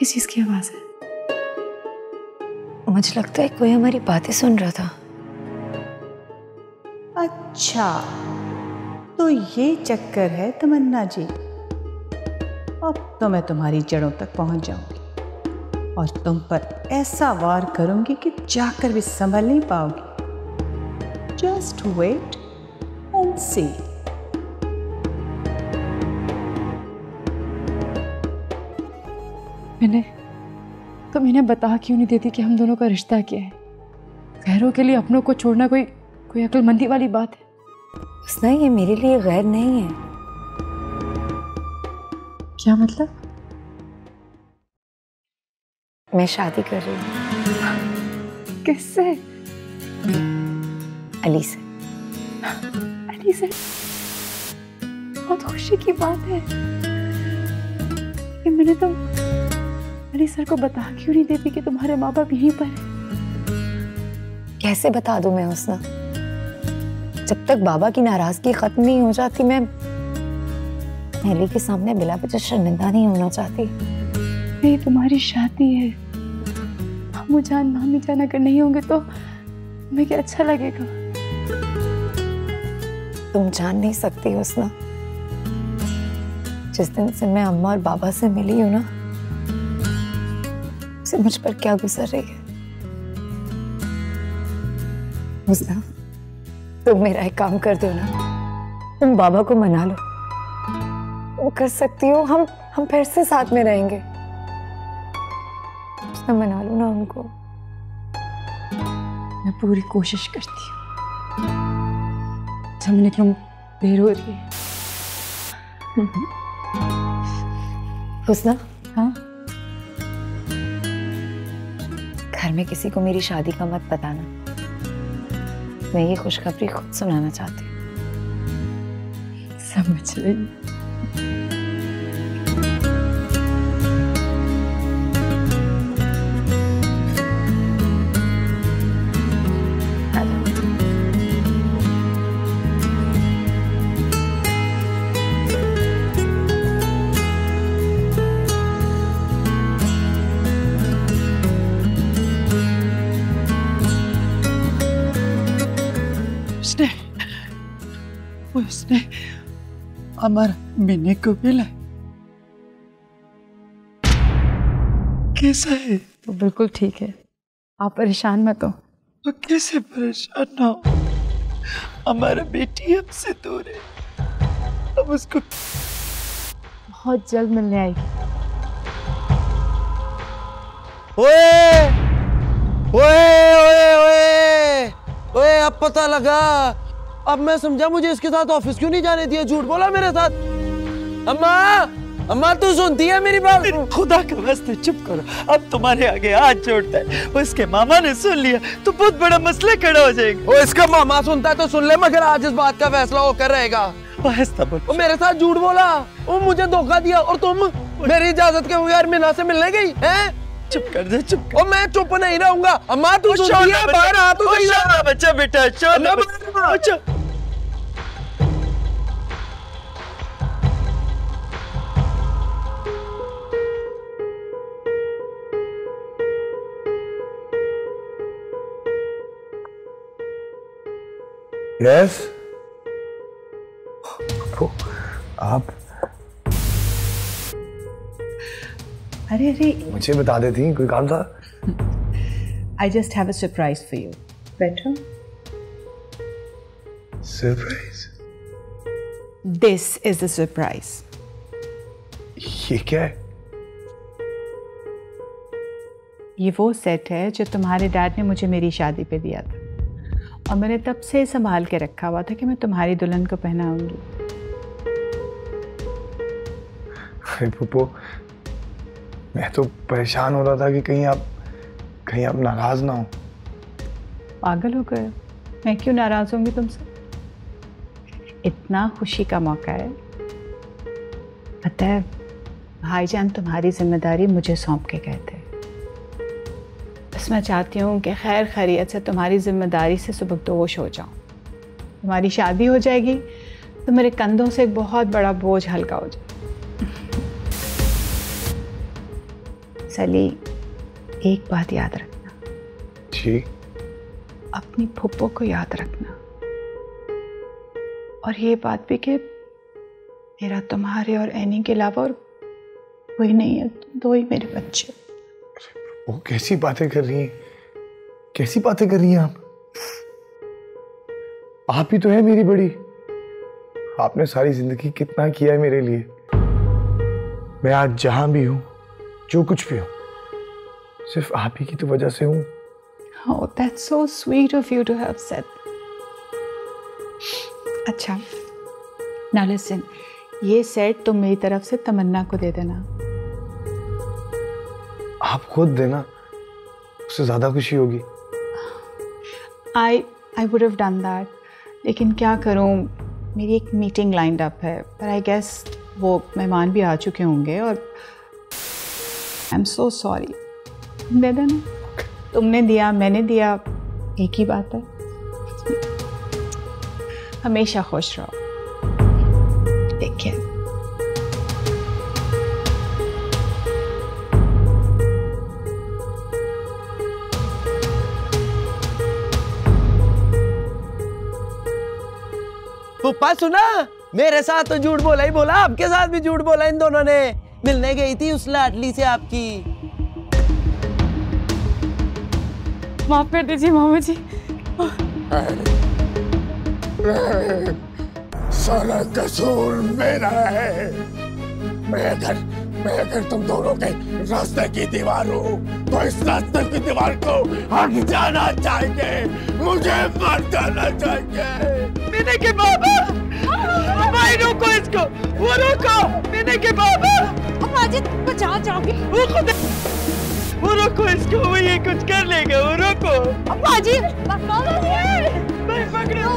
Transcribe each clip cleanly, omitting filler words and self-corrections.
किस चीज की आवाज है? मुझे लगता है कोई हमारी बातें सुन रहा था। अच्छा, तो ये चक्कर है तमन्ना जी। अब तो मैं तुम्हारी जड़ों तक पहुंच जाऊंगी और तुम पर ऐसा वार करूंगी कि जाकर भी संभल नहीं पाओगी। जस्ट वेट एंड सी। तुम इन्हें बता क्यों नहीं देती कि हम दोनों का रिश्ता क्या है? गैरों के लिए अपनों को छोड़ना कोई अक्लमंदी वाली बात है? हुस्ना, ये मेरे लिए गैर नहीं है। क्या मतलब? मैं शादी कर रही हूँ। किससे? अली से। अली से? बहुत खुशी की बात है। कि मैंने तो अली सर को बता क्यों नहीं देती कि तुम्हारे माँ बाप यहीं पर हैं? कैसे बता दूं मैं हुस्ना? जब तक बाबा की नाराजगी खत्म नहीं हो जाती, मैं अली के सामने बिला वजह शर्मिंदा नहीं होना चाहती। नहीं, तुम्हारी शादी है। मामू जान मामी जान अगर नहीं होंगे तो तुम्हें क्या अच्छा लगेगा? तुम जान नहीं सकती हुस्ना, जिस दिन से मैं अम्मा और बाबा से मिली हूं ना, उसे मुझ पर क्या गुजर रही है। हुस्ना, तुम मेरा एक काम कर दो ना, तुम बाबा को मना लो। वो कर सकती हो, हम फिर से साथ में रहेंगे। हुस्ना, मना लो ना उनको। मैं पूरी कोशिश करती हूँ। जब निकलूं देर हो रही है। हुस्ना, हाँ? घर में किसी को मेरी शादी का मत बताना। मैं ये खुशखबरी खुद सुनाना चाहती हूँ। समझ रही। उसने अमर मिनी को मिला। कैसा है? वो बिल्कुल ठीक है, आप परेशान मत हो। तो कैसे परेशान ना हो? हमारा बेटी हमसे दूर है, अब उसको बहुत जल्द मिलने आएगी। ओए ओए ओए ओए ओए, अब पता लगा। अब मैं समझा मुझे इसके साथ ऑफिस क्यों नहीं जाने दिया। झूठ बोला मेरे साथ। अम्मा, अम्मा तू सुनती है मेरी बात? खुदा के वास्ते चुप करो। अब तुम्हारे आगे हाथ जोड़ता है। उसके मामा ने सुन लिया तो बहुत बड़ा मसला खड़ा हो जाएगा। वो इसका मामा सुनता है तो सुन ले, मगर आज इस बात का फैसला होकर रहेगा। वो मेरे साथ झूठ बोला, वो मुझे धोखा दिया और तुम मेरी इजाजत के बगैर मीना से मिलने गई हैं? चुप कर दे, चुप कर। और मैं चुप नहीं रहूंगा। अम्मा तू सुनती है? बाहर आ तू। बच्चा बेटा, अच्छा यस आप अरे मुझे बता देती, कोई काम था? I just have a surprise for you. बैठो। Surprise? This is the surprise. ये क्या है? ये वो सेट है जो तुम्हारे डैड ने मुझे मेरी शादी पे दिया था और मैंने तब से संभाल के रखा हुआ था कि मैं तुम्हारी दुल्हन को पहनाऊंगी। पुप्पो, मैं तो परेशान हो रहा था कि कहीं आप नाराज ना हो। पागल हो गए? मैं क्यों नाराज होंगी तुमसे? इतना खुशी का मौका है। पता है, भाईजान तुम्हारी जिम्मेदारी मुझे सौंप के गए थे। बस मैं चाहती हूँ कि खैर खैरियत से तुम्हारी जिम्मेदारी से सुबकदोश हो जाऊँ। तुम्हारी शादी हो जाएगी तो मेरे कंधों से एक बहुत बड़ा बोझ हल्का हो जाए। सली, एक बात याद रखना जी। अपनी फुप्पो को याद रखना, और ये बात भी कि मेरा तुम्हारे और एनी के अलावा और कोई नहीं है, दो ही मेरे बच्चे। वो कैसी बातें कर रही हैं, कैसी बातें कर रही हैं आप ही तो है मेरी बड़ी। आपने सारी जिंदगी कितना किया है मेरे लिए। मैं आज जहां भी हूं, जो कुछ भी हूं, सिर्फ आप ही की तो वजह से हूं। Oh, that's so sweet of you to have said. अच्छा, now listen, ये सेट तुम मेरी तरफ से तमन्ना को दे देना। आप खुद देना, उससे ज्यादा खुशी होगी। I would have done that, लेकिन क्या करूं, मेरी एक मीटिंग लाइंड अप है, पर आई गेस वो मेहमान भी आ चुके होंगे और आई एम सो सॉरी। दे देना, तुमने दिया मैंने दिया, एक ही बात है। हमेशा खुश रहो। Take care. पुप्पा सुना, मेरे साथ तो झूठ बोला ही बोला, आपके साथ भी झूठ बोला इन दोनों ने। मिलने गई थी उस लाडली से आपकी। माफ कर दीजिए मामा जी। सारा कसूर मेरा है। मैं अगर तुम दोनों के रास्ते की दीवार हूँ तो इस रास्ते की दीवार को हट जाना चाहिए, मुझे मर जाना चाहिए। मैंने के बाबा, भाई रोको इसको, वो रोको, मैंने के बाबा। माजिद बचा जाओगे। वो रोको इसको, वो ये कुछ कर लेगा, वो रोको। माजिद भाई पकड़ो।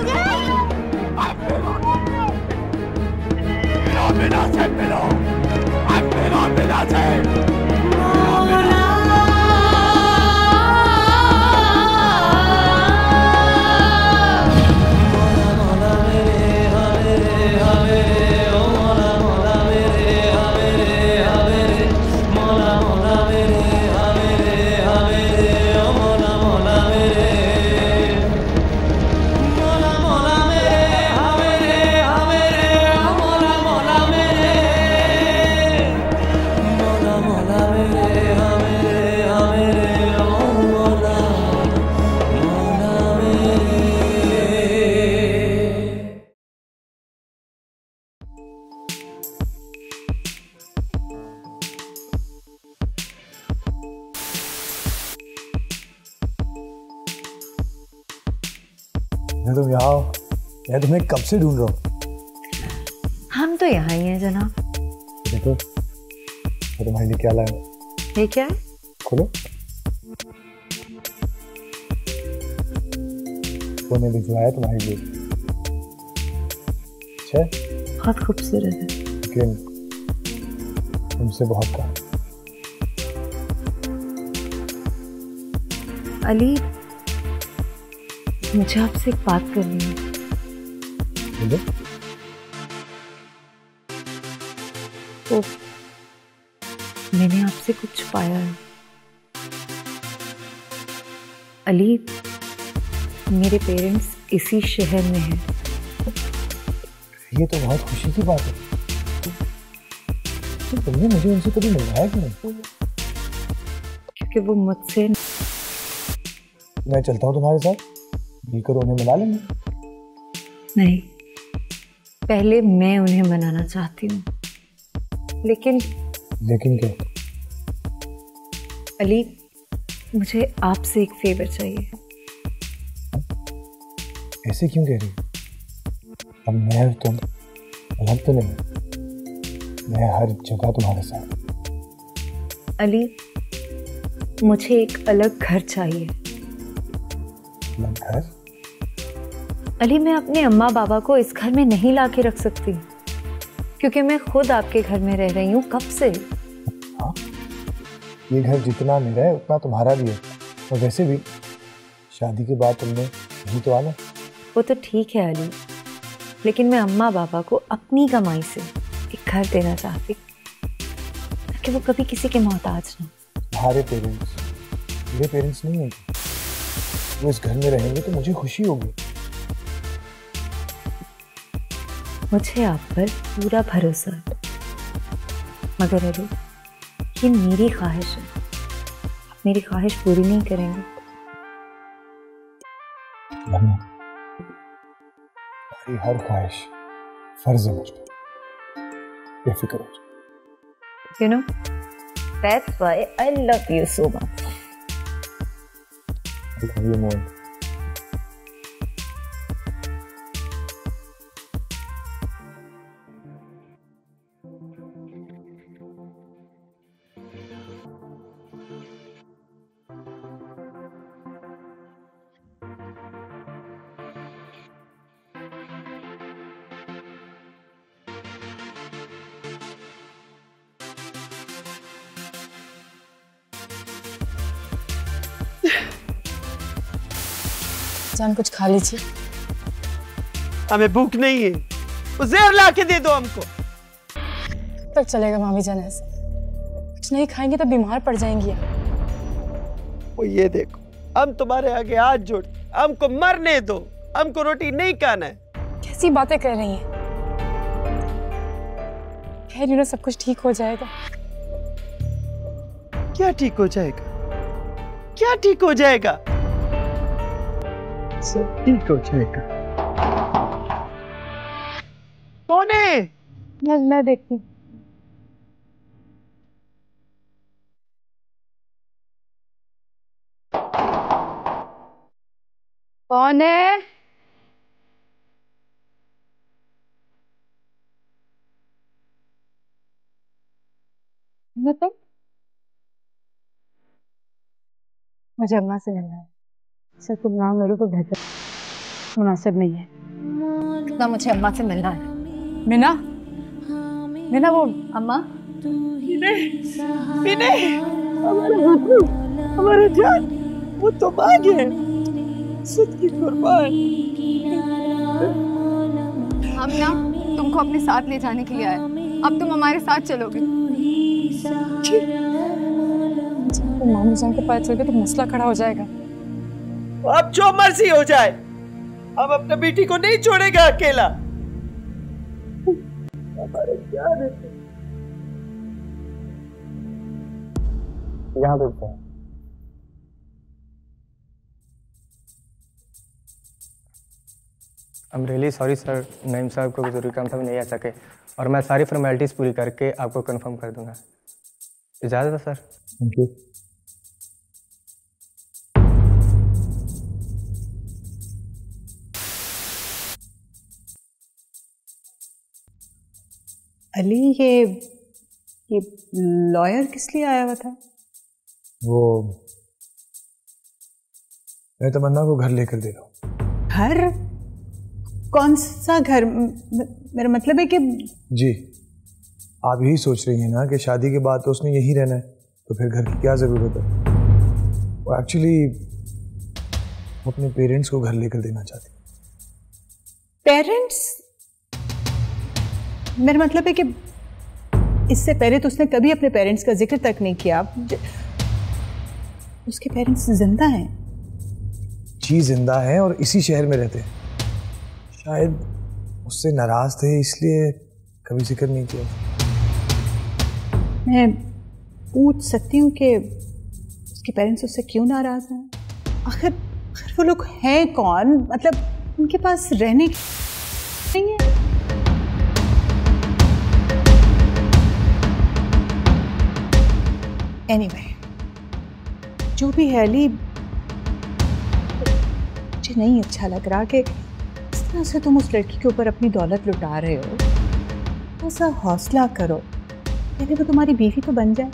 तुम यहाँ हो, मैं तुम्हें कब से ढूंढ रहा हूँ। हम तो यहाँ ही हैं जनाब। देखो, मैं तुम्हारे लिए क्या लाया हूँ। ये क्या है? खोलो। मैंने भिजवाया तुम्हारे लिए। अच्छा, बहुत खूबसूरत है, लेकिन तुमसे बहुत कहा। अली, मुझे आपसे एक बात करनी है। बोलो। तो मैंने आपसे कुछ पाया है। अली, मेरे पेरेंट्स इसी शहर में हैं। ये तो बहुत खुशी की बात है। तो तुमने मुझे उनसे कभी मिलवाया कि नहीं? क्योंकि वो मुझसे। मैं चलता हूँ तुम्हारे साथ, मिलकर उन्हें मना लेंगे। नहीं, पहले मैं उन्हें मनाना चाहती हूँ। लेकिन क्या? अली, मुझे आपसे एक फेवर चाहिए। ऐसे क्यों कह रही हो? अब मैं और तुम अलग तो नहीं, मैं हर जगह तुम्हारे साथ। अली, मुझे एक अलग घर चाहिए। अलग घर? अली, मैं अपने अम्मा बाबा को इस घर में नहीं ला के रख सकती, क्योंकि मैं खुद आपके घर में रह रही हूँ कब से। हाँ, ये घर जितना मेरा है उतना तुम्हारा भी है। और वैसे भी शादी के बाद तुमने यहीं तो आना। वो तो ठीक है अली, लेकिन मैं अम्मा बाबा को अपनी कमाई से एक घर देना चाहती, ताकि वो कभी किसी के मोहताज ना। तुम्हारे पेरेंट्स मेरे पेरेंट्स नहीं होंगे। वो इस घर में रहेंगे तो मुझे खुशी होगी। मुझे आप पर पूरा भरोसा है, मगर अली ये मेरी ख्वाहिश है, आप मेरी ख्वाहिश पूरी नहीं करेंगे। मम्मा, तुम्हारी हर ख्वाहिश फर्ज है मुझ पर, बेफिक्र हो जाओ। You know, that's why I love you so much. I love you more. जान कुछ खा लीजिए। हमें भूख नहीं है, वो जहर ला के दे दो हमको। कब तक चलेगा मामी जान ऐसे? कुछ नहीं खाएंगे तो बीमार पड़ जाएंगी आप। वो ये देखो, हम तुम्हारे आगे हाथ जोड़, हमको मरने दो, हमको रोटी नहीं खाना है। कैसी बातें कर रही हैं? खैर यूँ सब कुछ ठीक हो जाएगा। क्या ठीक हो जाएगा? क्या ठीक हो जाएगा? सब ठीक हो जाएगा। कौन है? मैं देखती हूँ। कौन है? मतलब मुझे अम्मा से मिलना है। सर तुम ना मेरे को बेहतर मुनासिब नहीं है ना, मुझे अम्मा से मिलना है। मीना, मीना वो अम्मा, विनय, हमारा जान, वो तो आ गए। सच की कुर्बान। हम ना तुमको अपने साथ ले जाने के लिए आए, अब तुम हमारे साथ चलोगे। मामू जान को पता चल गया तो मसला खड़ा हो जाएगा। अब जो मर्जी हो जाए, हम अपने बेटी को नहीं छोड़ेगा अकेला। हमारे जान है। यहाँ रुकते हैं। I'm really sorry sir, Naeem साहब को जरूरी काम था, नहीं आ सके, और मैं सारी फॉर्मेलिटीज़ पूरी करके आपको कंफर्म कर दूंगा। इजाज़त है सर। Thank you. अली, ये लॉयर किस लिए आया हुआ था? वो मैं तमन्ना को घर लेकर दे रहा हूँ। घर? कौन सा घर? मेरा मतलब है कि जी, आप यही सोच रही हैं ना कि शादी के बाद तो उसने यही रहना है, तो फिर घर की क्या ज़रूरत है? वो एक्चुअली अपने पेरेंट्स को घर लेकर देना चाहती है। पेरेंट्स? मेरा मतलब है कि इससे पहले तो उसने कभी अपने पेरेंट्स का जिक्र तक नहीं किया। उसके पेरेंट्स जिंदा हैं? जी जिंदा हैं और इसी शहर में रहते हैं। शायद उससे नाराज थे इसलिए कभी जिक्र नहीं किया। मैं पूछ सकती हूँ कि उसके पेरेंट्स उससे क्यों नाराज हैं? आखिर वो लोग हैं कौन? मतलब उनके पास रहने की नहीं है? एनीवे, जो भी है अली, मुझे नहीं अच्छा लग रहा कि इस तरह से तुम उस लड़की के ऊपर अपनी दौलत लुटा रहे हो। ऐसा हौसला करो, पहले वो तुम्हारी बीवी तो बन जाए।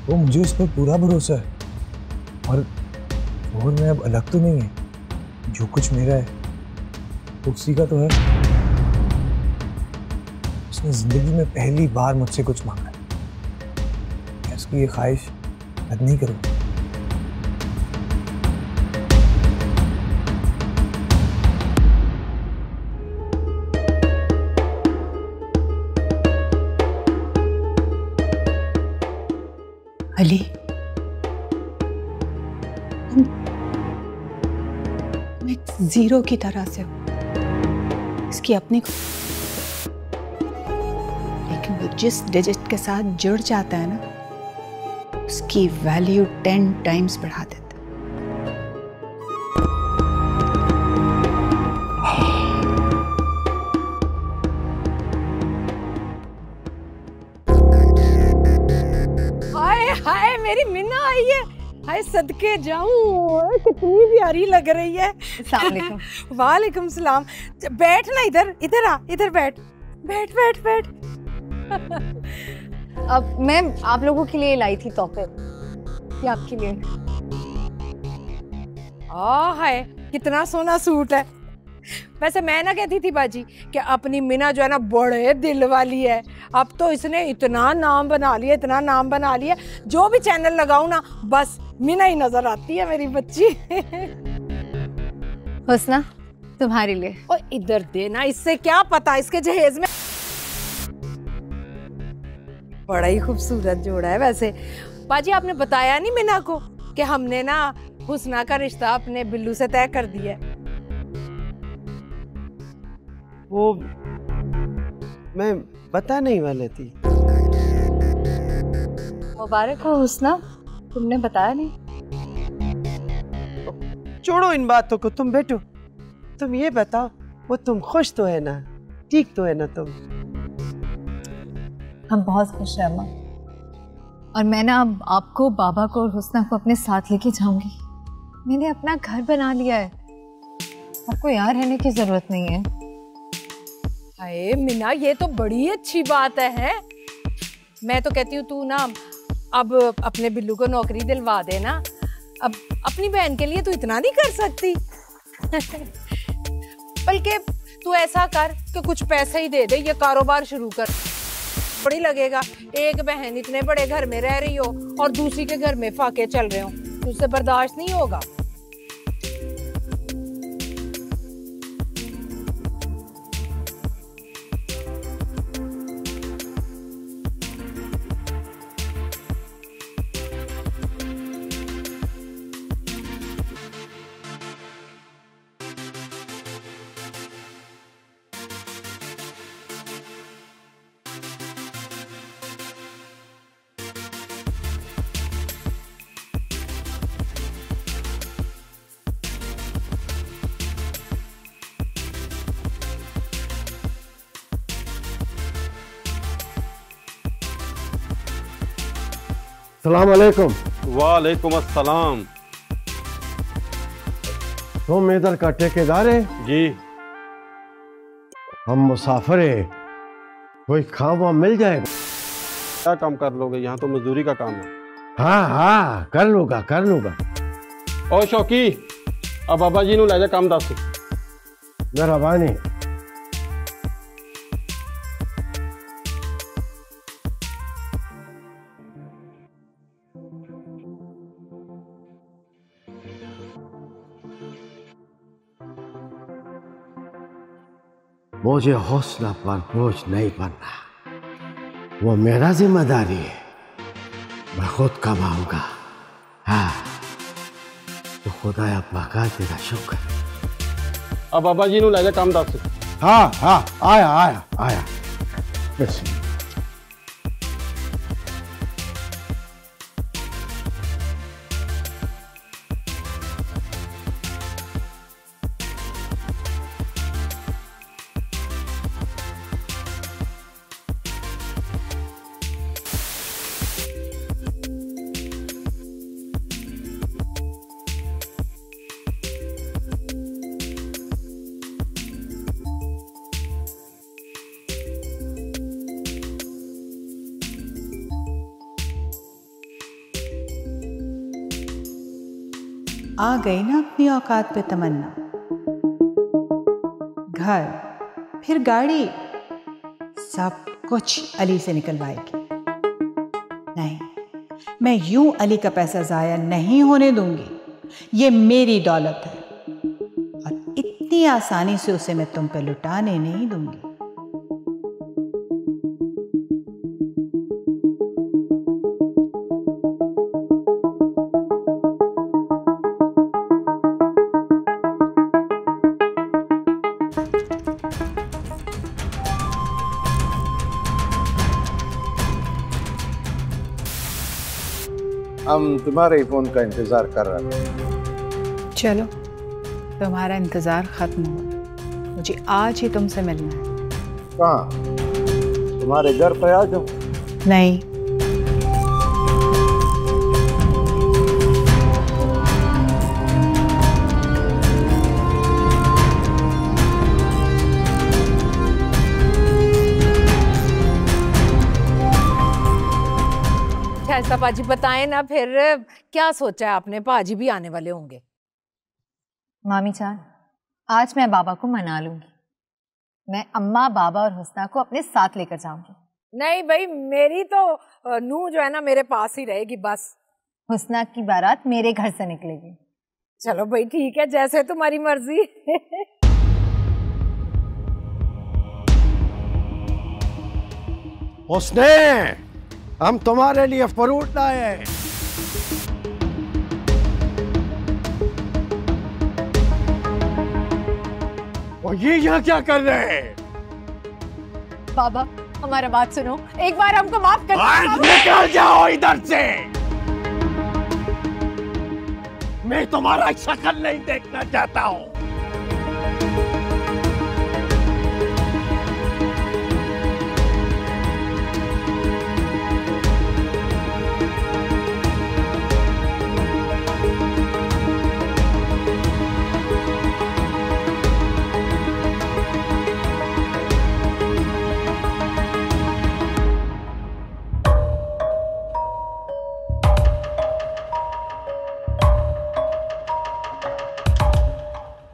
वो मुझे उस पर पूरा भरोसा है, और में अब अलग तो नहीं है। जो कुछ मेरा है उसी का तो है। उसने जिंदगी में पहली बार मुझसे कुछ मांगा है, मैं उसकी ये ख्वाहिश रद्द नहीं करूँगा। अली, जीरो की तरह से हो, इसकी अपनी, लेकिन वो जिस डिजिट के साथ जुड़ जाता है ना, उसकी वैल्यू 10 टाइम्स बढ़ा देता है। हाय हाय, मेरी मिन्ना आई है। हाय सदके जाऊं, कितनी प्यारी लग रही है। वालेकुम सलाम। बैठ ना, इधर इधर आ, इधर बैठ बैठ बैठ बैठ। अब मैं आप लोगों के लिए लाई थी तोहफे, ये आपके लिए। हाय कितना सोना सूट है। वैसे मैं ना कहती थी बाजी कि अपनी मीना जो है ना बड़े दिल वाली है। अब तो इसने इतना नाम बना लिया, इतना नाम बना लिया, जो भी चैनल लगाऊं ना बस मीना ही नजर आती है मेरी बच्ची। हुस्ना तुम्हारे लिए। और इधर देना, इससे क्या पता इसके जहेज में। बड़ा ही खूबसूरत जोड़ा है। वैसे बाजी आपने बताया नहीं मीना को कि हमने ना हुस्ना का रिश्ता अपने बिल्लू से तय कर दिया है। वो मैं बता नहीं वाली थी। मुबारक हो हुस्ना, तुमने बताया नहीं। छोड़ो इन बातों को, तुम बैठो। तुम ये बताओ, वो तुम खुश तो है ना, ठीक तो है ना तुम? हम बहुत खुश हैं अम्मा, और मैं ना अब आपको, बाबा को और हुस्ना को अपने साथ लेके जाऊंगी। मैंने अपना घर बना लिया है, आपको यहाँ रहने की जरूरत नहीं है। अरे मीना, ये तो बड़ी अच्छी बात है। मैं तो कहती हूँ तू ना अब अपने बिल्लू को नौकरी दिलवा दे ना। अब अपनी बहन के लिए तू इतना नहीं कर सकती। बल्कि तू ऐसा कर कि कुछ पैसे ही दे दे, ये कारोबार शुरू कर। बड़ी लगेगा एक बहन इतने बड़े घर में रह रही हो और दूसरी के घर में फाके चल रहे हो, तुझसे बर्दाश्त नहीं होगा। सलाम अलैकुम। वालेकुम अस्सलाम। तुम इधर का ठेकेदार है? जी। हम मुसाफिर है, कोई काम वाम मिल जाएगा? क्या काम कर लोगे? यहाँ तो मजदूरी का काम है। हाँ हाँ, कर लूंगा कर लूंगा। ओ शौकी, अब बाबा जी नू ले जा काम दस। मेहरबानी। मुझे हौसला पर बोझ नहीं बनना, वो मेरा जिम्मेदारी है। मैं खुद कमाऊंगा। हाँ, तो खुदाया पाका तेरा शुक्र। अब बाबा जी नू ले जा काम दस। हाँ हाँ, आया आया आया। बिस्मिल्लाह। आ गई ना अपनी औकात पे तमन्ना। घर, फिर गाड़ी, सब कुछ अली से निकलवाएगी। नहीं, मैं यूं अली का पैसा जाया नहीं होने दूंगी। ये मेरी दौलत है और इतनी आसानी से उसे मैं तुम पे लुटाने नहीं दूंगी। हम तुम्हारे फोन का इंतजार कर रहे थे। चलो, तुम्हारा इंतजार खत्म हुआ। मुझे आज ही तुमसे मिलना है। कहाँ? तुम्हारे घर पे आ जाओ। नहीं, ऐसा पाजी बताएं ना, फिर क्या सोचा है आपने? पाजी भी आने वाले होंगे। मामी जान, आज मैं बाबा को मना लूंगी। मैं अम्मा, बाबा और हुस्ना को अपने साथ लेकर जाऊंगी। नहीं भाई, मेरी तो नूह जो है ना मेरे पास ही रहेगी बस। हुस्ना की बारात मेरे घर से निकलेगी। चलो भाई ठीक है, जैसे तुम्हारी मर्जी। उसने हम तुम्हारे लिए फ्रूट लाए। और ये यहाँ क्या कर रहे हैं? बाबा, हमारा बात सुनो, एक बार हमको माफ कर दो। निकल जाओ इधर से। मैं तुम्हारा शक्ल नहीं देखना चाहता हूँ।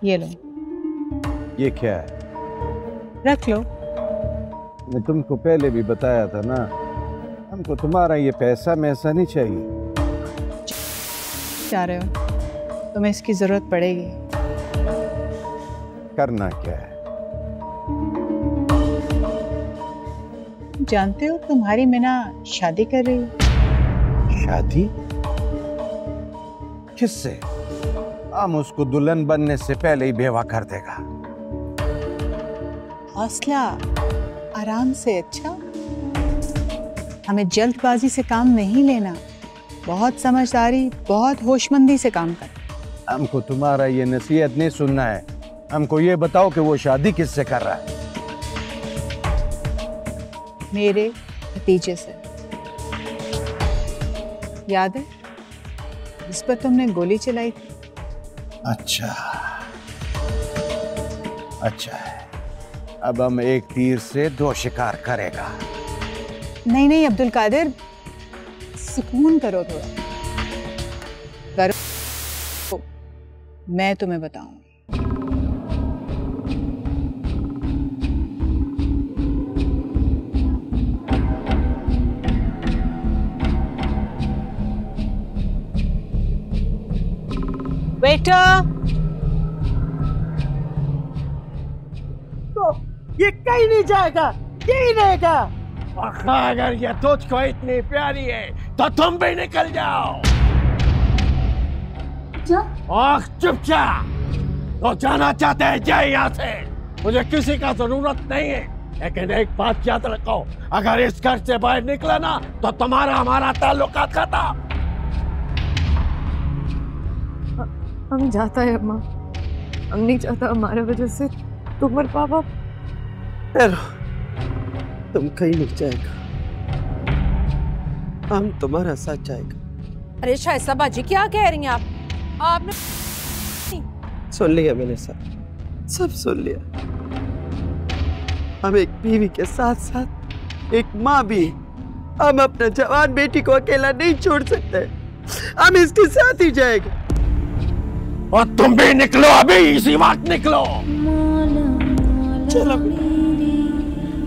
ये लो। ये क्या है? रख लो। मैं तुमको पहले भी बताया था ना, हमको तुम्हारा ये पैसा मैसा नहीं चाहिए। जा रहे हो? तुम्हें इसकी जरूरत पड़ेगी। करना क्या है? जानते हो तुम्हारी मीना शादी कर रही है। शादी? किससे? हम उसको दुल्हन बनने से पहले ही बेवा कर देगा। हौसला, आराम से। अच्छा, हमें जल्दबाजी से काम नहीं लेना, बहुत समझदारी, बहुत होशमंदी से काम कर। हमको तुम्हारा ये नसीहत नहीं सुनना है। हमको ये बताओ कि वो शादी किससे कर रहा है? मेरे भतीजे से। याद है जिस पर तुमने गोली चलाई थी? अच्छा अच्छा है। अब हम एक तीर से दो शिकार करेगा। नहीं नहीं अब्दुल कादिर, सुकून करो थोड़ा। करो, मैं तुम्हें बताऊंगी। बेटा, तो ये कहीं नहीं जाएगा, यही रहेगा। अगर ये तुझको इतनी प्यारी है तो तुम भी निकल जाओ। चुपचाप। तो जाना चाहते हैं जाए यहाँ से। मुझे किसी का जरूरत नहीं है, लेकिन एक बात याद रखो, अगर इस घर से बाहर निकला ना तो तुम्हारा हमारा ताल्लुकात खत्म। हम जाता है अम्मा, हम नहीं चाहता हमारे वजह से तुम और पापा। तुम कहीं नहीं जाएगा, हम तुम्हारा साथ जाएगा। अरे शाइस्ता बाजी, क्या कह रही हैं आप? आपने सुन लिया मैंने, सब सुन लिया। हम एक बीवी के साथ साथ एक माँ भी। हम अपने जवान बेटी को अकेला नहीं छोड़ सकते, हम इसके साथ ही जाएंगे। और तुम भी निकलो, अभी इसी वक्त निकलो। चलो।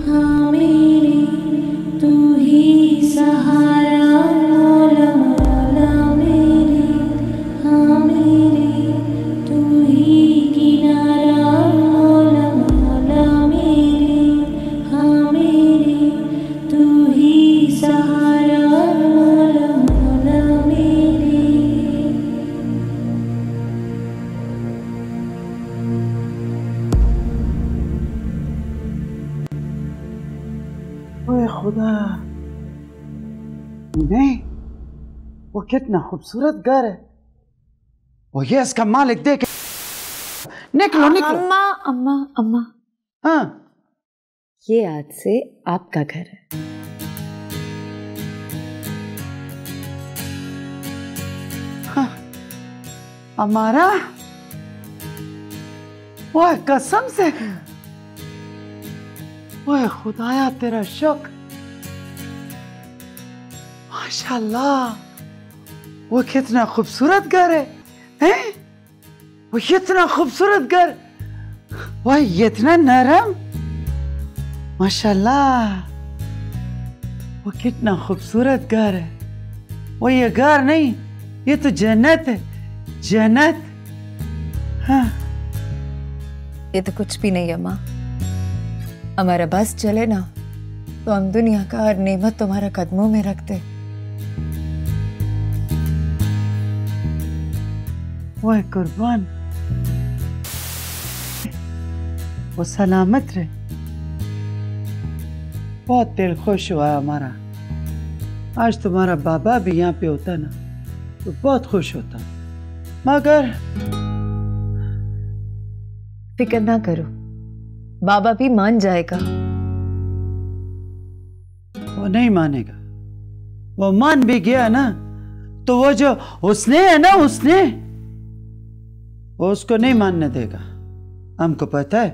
हाँ मेरे तू ही सहारा, मौला मौला मेरे। हाँ मेरे तू ही किनारा, मौला मौला मेरे। हाँ मेरे तू ही सहारा, मौला मौला मेरे। ओए खुदा, नहीं वो कितना खूबसूरत घर है। वो ये इसका मालिक देख। निकलो निकलो। अम्मा अम्मा अम्मा। हाँ, ये आज से आपका घर है। हाँ, हमारा? ओए कसम से, ओए खुदाया तेरा शुक्र। माशाल्लाह, वो कितना खूबसूरत घर है, हैं? वो इतना खूबसूरत घर, वो इतना नरम, माशाल्लाह। वो कितना खूबसूरत घर है। वो ये घर नहीं, ये तो जन्नत है, जन्नत। हाँ, ये तो कुछ भी नहीं है माँ। हमारा बस चले ना तो हम दुनिया का हर नेमत तुम्हारे कदमों में रखते। वो कुर्बान, वो सलामत रहे। बहुत दिल खुश हुआ हमारा। आज तुम्हारा बाबा भी यहाँ पे होता ना तो बहुत खुश होता, मगर फिक्र ना करो, बाबा भी मान जाएगा। वो नहीं मानेगा। वो मान भी गया ना तो वो जो उसने है ना, उसने वो उसको नहीं मानने देगा। हमको पता है।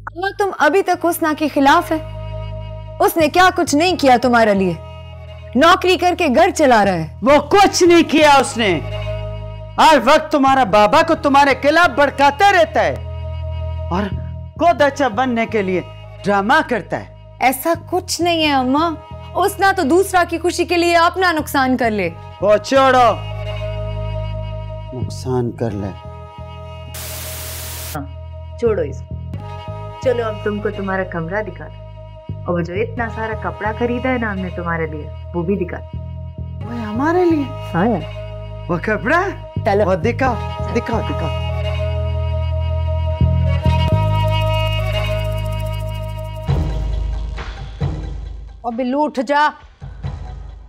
अम्मा तुम अभी तक हुस्ना के खिलाफ है। उसने क्या कुछ नहीं किया तुम्हारे लिए। नौकरी करके घर चला रहा है। वो कुछ नहीं किया उसने। हर वक्त तुम्हारा बाबा को तुम्हारे खिलाफ भड़काता रहता है और खुद अच्छा बनने के लिए ड्रामा करता है। ऐसा कुछ नहीं है अम्मा। उसना तो दूसरा की खुशी के लिए अपना नुकसान कर ले। वो छोड़ो, नुकसान कर ले। छोड़ो इसको। चलो हम तुमको तुम्हारा कमरा दिखा दो और वो जो इतना सारा कपड़ा खरीदा है ना हमने तुम्हारे लिए वो भी दिखा दो। वो हमारे लिए? हाँ यार। वो कपड़ा? चलो वो दिखाओ दिखाओ दिखाओ। और बिल्लू उठ जा।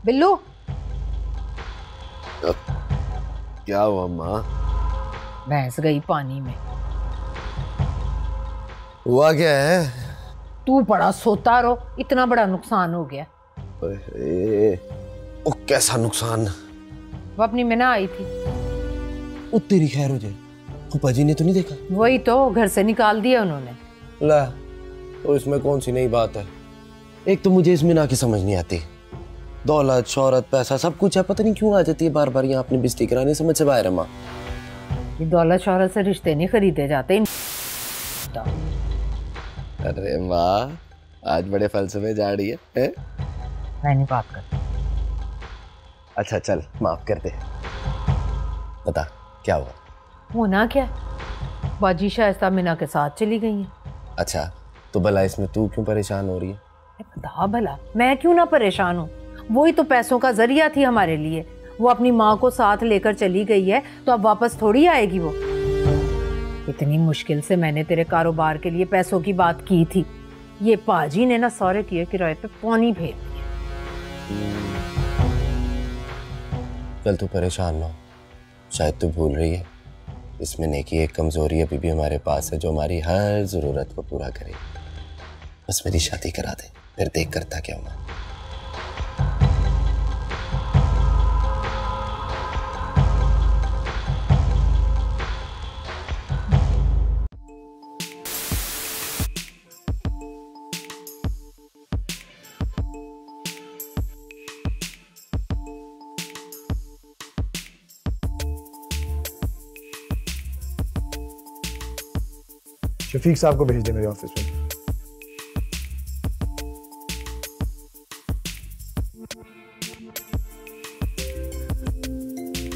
बिल्लू क्या हुआ माँ? भैंस गई पानी में। हुआ क्या है? तू बड़ा सोता रहो, इतना बड़ा नुकसान हो गया। ओ कैसा नुकसान? वो अपनी मिना आई थी। ओ तेरी खैर हो जाए। फूफा जी ने तो नहीं देखा? वही तो, घर से निकाल दिया उन्होंने। ला, तो इसमें कौन सी नई बात है? एक तो मुझे इसमें ना की समझ नहीं आती। दौलत शोहरत पैसा सब कुछ है, पता नहीं क्यों आ जाती है बार बार यहाँ अपनी बेइज्जती कराने। समझ से बाहर है माँ। ये दौलत शोहरत से रिश्ते नहीं खरीदे जाते। अरे माँ, आज बड़े फलसफे जा रही है? मैं नहीं बात करती। अच्छा चल माफ कर दे। बता क्या हुआ? होना क्या, बाजी शाइस्ता मीना के साथ चली गई है। अच्छा तो भला इसमें तू क्यों परेशान हो रही है? बता भला, मैं क्यों ना परेशान हूँ। वही तो पैसों का जरिया थी हमारे लिए। वो अपनी माँ को साथ लेकर चली गई है तो अब वापस थोड़ी आएगी वो। इतनी मुश्किल से मैंने तेरे कारोबार के लिए पैसों की बात की थी। ये पाजी ने ना सारे किए किराए पे पानी फेर दिया। चल तू परेशान ना हो। शायद तू भूल रही है इसमें नेकी एक कमजोरी अभी भी हमारे पास है जो हमारी हर जरूरत को पूरा करे। बस मेरी शादी करा दे, फिर देख करता क्या हुआ। शफीक साहब को भेज दे मेरे ऑफिस में।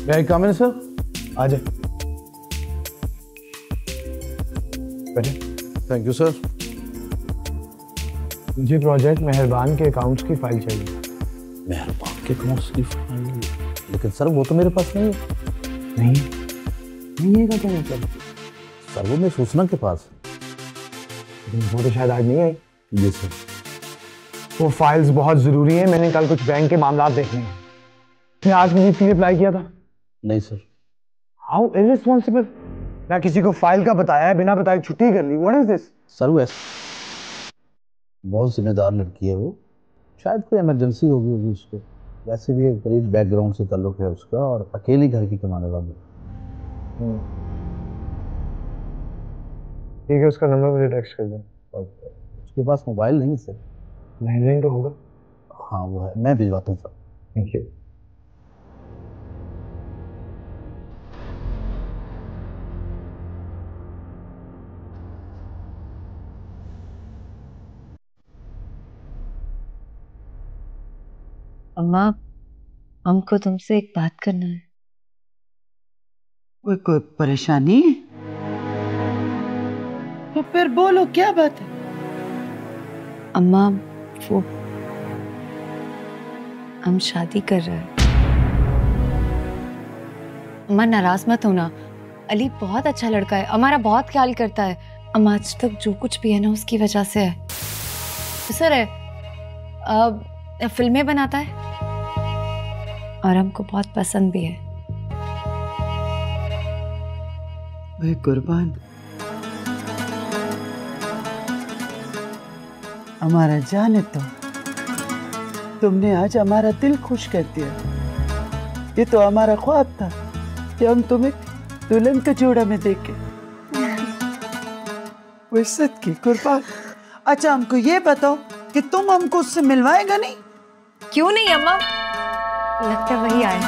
मैं कम है सर, आ जाए। बैठे। Thank you sir. मुझे प्रोजेक्ट मेहरबान के अकाउंट्स की फाइल चाहिए। मेहरबान के अकाउंट्स की फाइल? लेकिन सर वो तो मेरे पास नहीं है। नहीं है क्या मतलब? सर वो मेरी सूचना के पास। वो तो शायद आज नहीं आई। जी सर। वो फाइल्स बहुत जरूरी है, मैंने कल कुछ बैंक के मामला देखने हैं। मैं आज मुझे इसलिए अप्लाई किया था। नहीं सर। How irresponsible. मैं किसी को फाइल का बताया है, बिना बताए छुट्टी कर ली। What is this? सर वो बहुत जिम्मेदार लड़की है, वो शायद कोई इमरजेंसी होगी उसको। वैसे भी एक गरीब बैकग्राउंड से ताल्लुक है उसका और अकेली घर की कमाने वाली। ठीक है, उसका नंबर मुझे टेक्स्ट कर दो। उसके पास मोबाइल नहीं सर। नहीं तो होगा। हाँ वो है, मैं भिजवाता हूँ सर। Thank you. अम्मा, हमको तुमसे एक बात करना है। कोई परेशानी? तो फिर बोलो, क्या बात है? अम्मा, वो हम शादी कर रहे हैं। अम्मा नाराज मत होना, अली बहुत अच्छा लड़का है, हमारा बहुत ख्याल करता है। अम्मा आज तक जो कुछ भी है ना उसकी वजह से है। सर है, फिल्में बनाता है और हमको बहुत पसंद भी है। वही कुर्बान, हमारा जाने तो तुमने आज हमारा दिल खुश कर दिया। ये तो हमारा ख्वाब था कि हम तुम्हें दुल्हन के जोड़ा में देखें। वो इज्जत की कुर्बान। अच्छा हमको ये बताओ कि तुम हमको उससे मिलवाएगा नहीं? क्यों नहीं अम्मा, लगता है वही आए।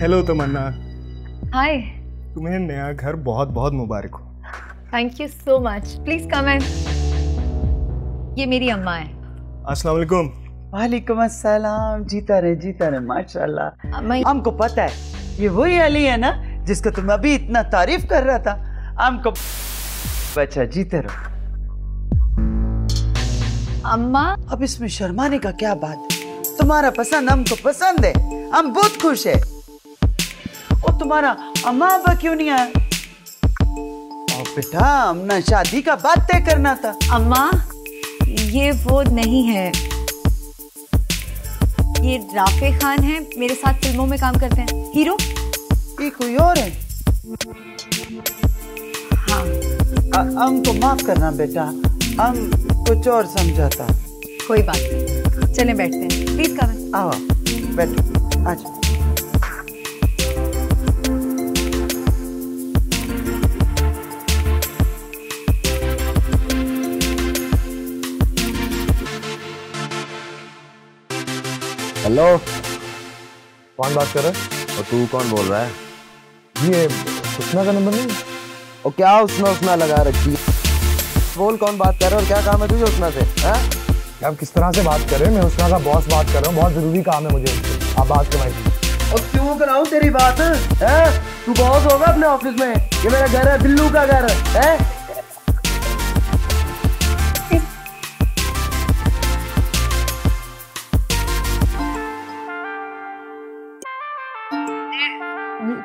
हेलो तमन्ना। हाय। तुम्हें नया घर बहुत बहुत मुबारक हो। Thank you so much. Please come in. ये मेरी अम्मा है। अस्सलाम वालेकुम। वालेकुम अस्सलाम। जीता रहे माशाल्लाह। हमको पता है ये वही अली है ना जिसका तुम अभी इतना तारीफ कर रहा था। हमको बच्चा, जीते रहो। अम्मा, अब इसमें शर्माने का क्या बात है? तुम्हारा पसंद हमको पसंद है, हम बहुत खुश है। और तुम्हारा अम्मा अब्बा क्यों नहीं आया? और बेटा हमने शादी का बात तय करना था। अम्मा ये वो नहीं है, ये राफे खान है, मेरे साथ फिल्मों में काम करते हैं, हीरो। ये कोई और है? हाँ। हमको माफ करना बेटा, हम कुछ और समझा था। कोई बात नहीं, चले बैठते हैं। Please come. आओ बैठो, आज। हेलो, कौन बात कर रहा है? और तू कौन बोल रहा है? ये उसना का नंबर नहीं? और क्या उसना लगा रखी है? बोल कौन बात कर रहा है और क्या काम है तुझे उसना से? आप किस तरह से बात कर रहे हैं? मैं उसना का बॉस बात कर रहा हूँ, बहुत जरूरी काम है मुझे। आप बात करवाइए। और क्यों कराऊं तेरी बात है? तू बॉस होगा अपने ऑफिस में? ये मेरा घर है, बिल्लू का घर है।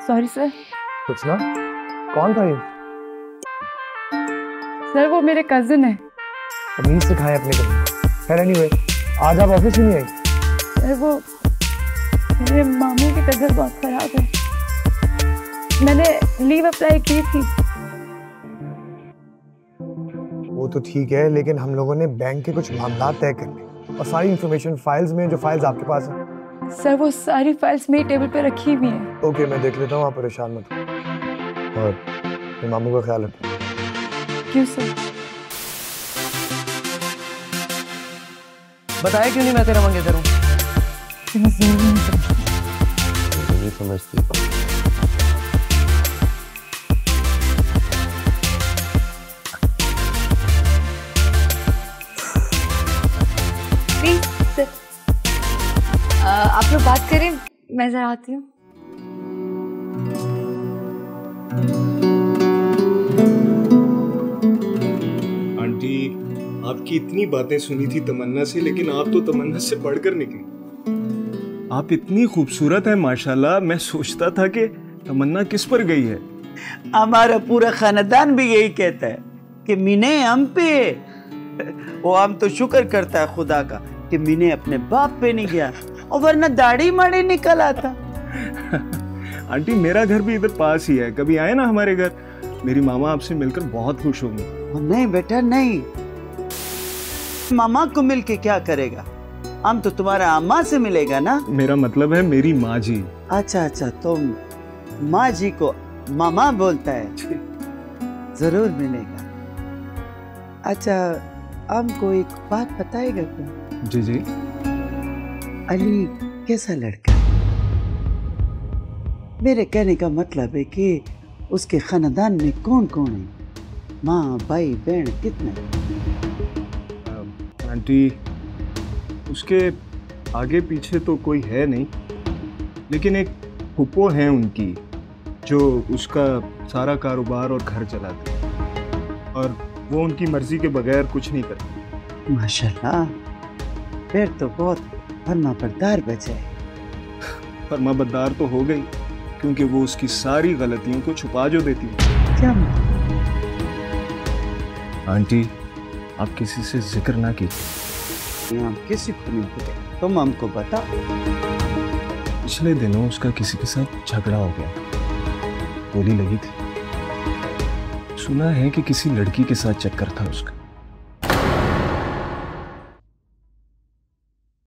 Sorry sir. कुछ ना, कौन था ये? सर वो मेरे कजिन है। तमीज सिखाए अपने को। खैर एनीवे, आज आप ऑफिस ही नहीं आई? सर वो मेरे मामू की तबीयत बहुत खराब है, मैंने लीव अप्लाई की थी। वो तो ठीक है, लेकिन हम लोगों ने बैंक के कुछ मामला तय करने और सारी इंफॉर्मेशन फाइल्स में, जो फाइल्स आपके पास है। सर वो सारी फाइल्स मेरी टेबल पे रखी हुई हैं। ओके, मैं देख लेता हूँ, आप परेशान मत हो। और मेरे मामू का ख्याल रखना। क्यों सर? बताया क्यों नहीं मैं तेरा मंगेतर हूँ? नहीं समझती। आप लोग बात करें, मैं जरा आती हूँ। आंटी, आपकी इतनी बातें सुनी थी तमन्ना से, लेकिन आप तो तमन्ना से बढ़कर निकली। आप इतनी खूबसूरत हैं माशाल्लाह। मैं सोचता था कि तमन्ना किस पर गई है। हमारा पूरा खानदान भी यही कहता है कि मीने हम पे। वो हम तो शुक्र करता है खुदा का कि मीने अपने बाप पे नहीं गया, और वरना दाढ़ी माड़ी निकल आता। आंटी मेरा घर भी इधर पास ही है, कभी आए ना हमारे घर, मेरी मामा आपसे मिलकर बहुत खुश होंगी। नहीं बेटा नहीं, मामा को मिलके क्या करेगा, हम तो तुम्हारा अम्मा से मिलेगा ना। मेरा मतलब है मेरी माँ जी। अच्छा अच्छा, तो माँ जी को मामा बोलता है, जरूर मिलेगा। अच्छा हमको एक बात बताएगा तुम? जी जी। अली कैसा लड़का? मेरे कहने का मतलब है कि उसके खानदान में कौन कौन है, माँ भाई बहन कितने? आंटी उसके आगे पीछे तो कोई है नहीं, लेकिन एक फूफो है उनकी जो उसका सारा कारोबार और घर चलाती है, और वो उनकी मर्जी के बगैर कुछ नहीं करती। माशाल्लाह, फिर तो बहुत फर्माबरदार बचे। फर्माबरदार तो हो गई, क्योंकि वो उसकी सारी गलतियों को छुपा जो देती है। क्या आंटी आप किसी से जिक्र ना कीजिए। हम किसी को नहीं बोले, तुम हमको बताओ। पिछले दिनों उसका किसी के साथ झगड़ा हो गया, गोली लगी थी। सुना है कि किसी लड़की के साथ चक्कर था उसका।